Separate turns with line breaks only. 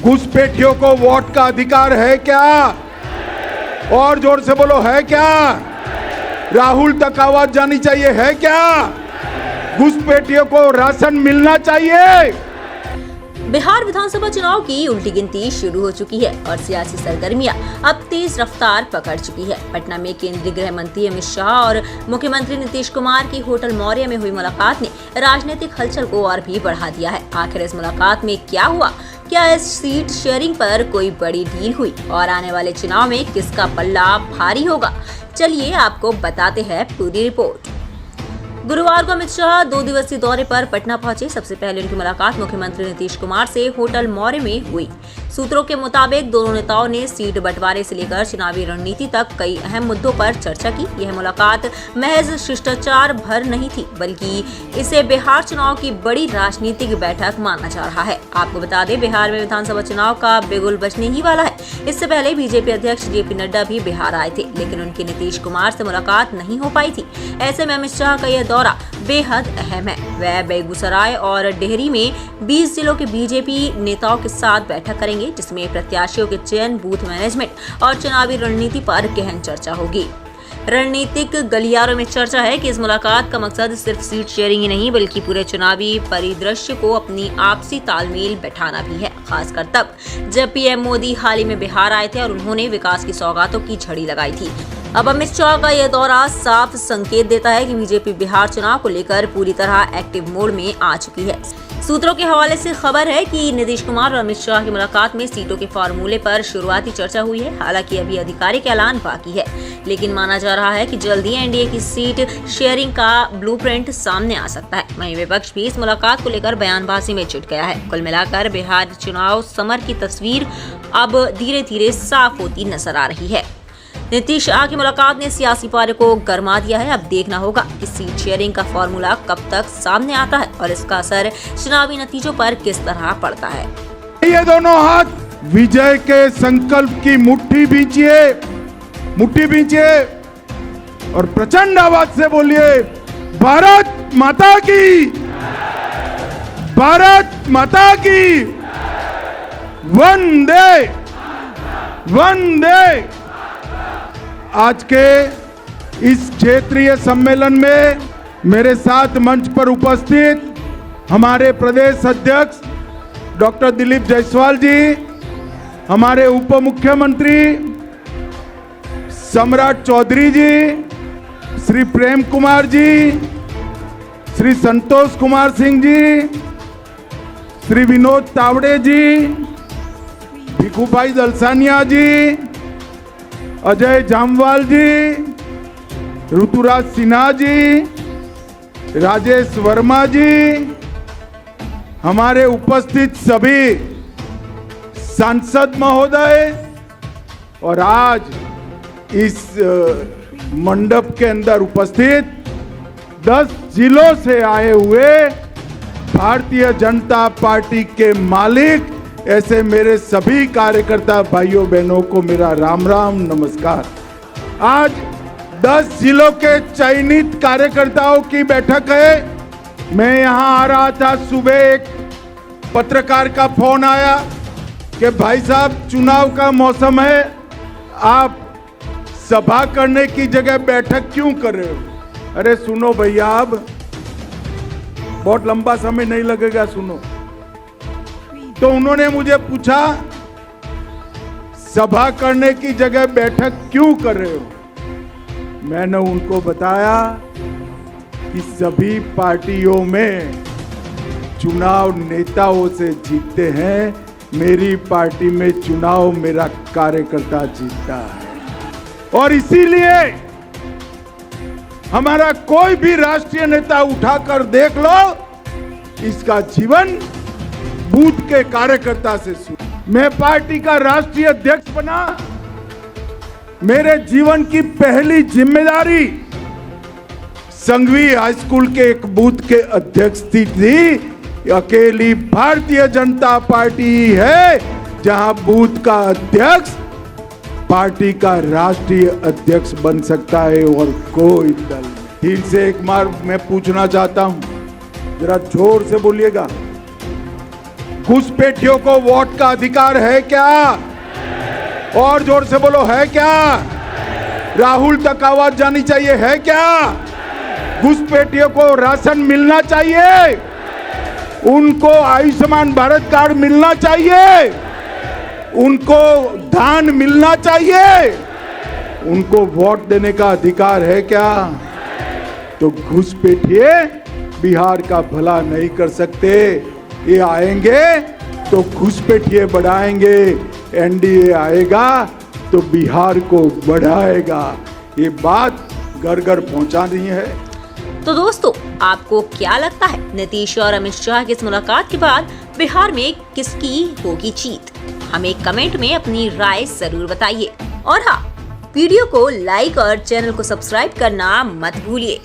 घुसपैठियों को वोट का अधिकार है क्या? और जोर से बोलो, है क्या? राहुल तक आवाज जानी चाहिए, है क्या? घुसपैठियों को राशन मिलना चाहिए।
बिहार विधानसभा चुनाव की उल्टी गिनती शुरू हो चुकी है और सियासी सरगर्मियां अब तेज रफ्तार पकड़ चुकी है। पटना में केंद्रीय गृह मंत्री अमित शाह और मुख्यमंत्री नीतीश कुमार की होटल मौर्य में हुई मुलाकात ने राजनीतिक हलचल को और भी बढ़ा दिया है। आखिर इस मुलाकात में क्या हुआ? क्या इस सीट शेयरिंग पर कोई बड़ी डील हुई और आने वाले चुनाव में किसका पल्ला भारी होगा? चलिए आपको बताते हैं पूरी रिपोर्ट। गुरुवार को अमित शाह 2 दिवसीय दौरे पर पटना पहुंचे। सबसे पहले उनकी मुलाकात मुख्यमंत्री नीतीश कुमार से होटल मौर्य में हुई। सूत्रों के मुताबिक दोनों नेताओं ने सीट बंटवारे से लेकर चुनावी रणनीति तक कई अहम मुद्दों पर चर्चा की। यह मुलाकात महज शिष्टाचार भर नहीं थी, बल्कि इसे बिहार चुनाव की बड़ी राजनीतिक बैठक माना जा रहा है। आपको बता दें, बिहार में विधानसभा चुनाव का बिगुल बजने ही वाला है। इससे पहले बीजेपी अध्यक्ष जेपी नड्डा भी बिहार आए थे, लेकिन उनकी नीतीश कुमार से मुलाकात नहीं हो पाई थी। ऐसे में अमित शाह का यह दौरा बेहद अहम है। वह बेगूसराय और डेहरी में 20 जिलों के बीजेपी नेताओं के साथ बैठक करेंगे, जिसमें प्रत्याशियों के चयन, बूथ मैनेजमेंट और चुनावी रणनीति पर गहन चर्चा होगी। रणनीतिक गलियारों में चर्चा है कि इस मुलाकात का मकसद सिर्फ सीट शेयरिंग ही नहीं, बल्कि पूरे चुनावी परिदृश्य को अपनी आपसी तालमेल बैठाना भी है। खासकर तब जब पीएम मोदी हाल ही में बिहार आए थे और उन्होंने विकास की सौगातों की झड़ी लगाई थी। अब अमित शाह का यह दौरा साफ संकेत देता है कि बीजेपी बिहार चुनाव को लेकर पूरी तरह एक्टिव मोड में आ चुकी है। सूत्रों के हवाले से खबर है कि नीतीश कुमार और अमित शाह की मुलाकात में सीटों के फार्मूले पर शुरुआती चर्चा हुई है। हालांकि अभी आधिकारिक ऐलान बाकी है, लेकिन माना जा रहा है कि जल्द ही एनडीए की सीट शेयरिंग का ब्लूप्रिंट सामने आ सकता है। वहीं विपक्ष भी इस मुलाकात को लेकर बयानबाजी में जुट गया है। कुल मिलाकर बिहार चुनाव समर की तस्वीर अब धीरे धीरे साफ होती नजर आ रही है। नीतीश शाह की मुलाकात ने सियासी पारे को गरमा दिया है। अब देखना होगा कि सीट शेयरिंग का फॉर्मूला कब तक सामने आता है और इसका असर चुनावी नतीजों पर किस तरह पड़ता है।
ये दोनों हाथ विजय के संकल्प की मुट्ठी भींचिए और प्रचंड आवाज से बोलिए, भारत माता की, भारत माता की, वंदे वंदे। आज के इस क्षेत्रीय सम्मेलन में मेरे साथ मंच पर उपस्थित हमारे प्रदेश अध्यक्ष डॉक्टर दिलीप जायसवाल जी, हमारे उप मुख्यमंत्री सम्राट चौधरी जी, श्री प्रेम कुमार जी, श्री संतोष कुमार सिंह जी, श्री विनोद तावड़े जी, भिखूभाई दलसानिया जी, अजय जामवाल जी, ऋतुराज सिन्हा जी, राजेश वर्मा जी, हमारे उपस्थित सभी सांसद महोदय और आज इस मंडप के अंदर उपस्थित 10 जिलों से आए हुए भारतीय जनता पार्टी के मालिक, ऐसे मेरे सभी कार्यकर्ता भाइयों बहनों को मेरा राम राम नमस्कार। आज 10 जिलों के चयनित कार्यकर्ताओं की बैठक है। मैं यहां आ रहा था, सुबह एक पत्रकार का फोन आया कि भाई साहब चुनाव का मौसम है, आप सभा करने की जगह बैठक क्यों कर रहे हो? अरे सुनो भैया, अब बहुत लंबा समय नहीं लगेगा, सुनो। तो उन्होंने मुझे पूछा, सभा करने की जगह बैठक क्यों कर रहे हो? मैंने उनको बताया कि सभी पार्टियों में चुनाव नेताओं से जीतते हैं, मेरी पार्टी में चुनाव मेरा कार्यकर्ता जीतता है। और इसीलिए हमारा कोई भी राष्ट्रीय नेता उठाकर देख लो, इसका जीवन बूथ के कार्यकर्ता से शुरू। मैं पार्टी का राष्ट्रीय अध्यक्ष बना, मेरे जीवन की पहली जिम्मेदारी संघवी हाई स्कूल के एक बूथ के अध्यक्ष थी। अकेली भारतीय जनता पार्टी है जहां बूथ का अध्यक्ष पार्टी का राष्ट्रीय अध्यक्ष बन सकता है और कोई दल नहीं। फिर से एक बार मैं पूछना चाहता हूं, जरा जोर से बोलिएगा, घुसपैठियों को वोट का अधिकार है क्या? और जोर से बोलो, है क्या? राहुल तक आवाज जानी चाहिए, है क्या? घुसपैठियों को राशन मिलना चाहिए, उनको आयुष्मान भारत कार्ड मिलना चाहिए, उनको धान मिलना चाहिए, उनको वोट देने का अधिकार है क्या? तो घुसपैठिए बिहार का भला नहीं कर सकते। ये आएंगे तो घुसपैठिए बढ़ाएंगे, एनडीए आएगा तो बिहार को बढ़ाएगा। ये बात घर घर पहुंचानी है।
तो दोस्तों, आपको क्या लगता है, नीतीश और अमित शाह की इस मुलाकात के बाद बिहार में किसकी होगी जीत? हमें कमेंट में अपनी राय जरूर बताइए और हाँ, वीडियो को लाइक और चैनल को सब्सक्राइब करना मत भूलिए।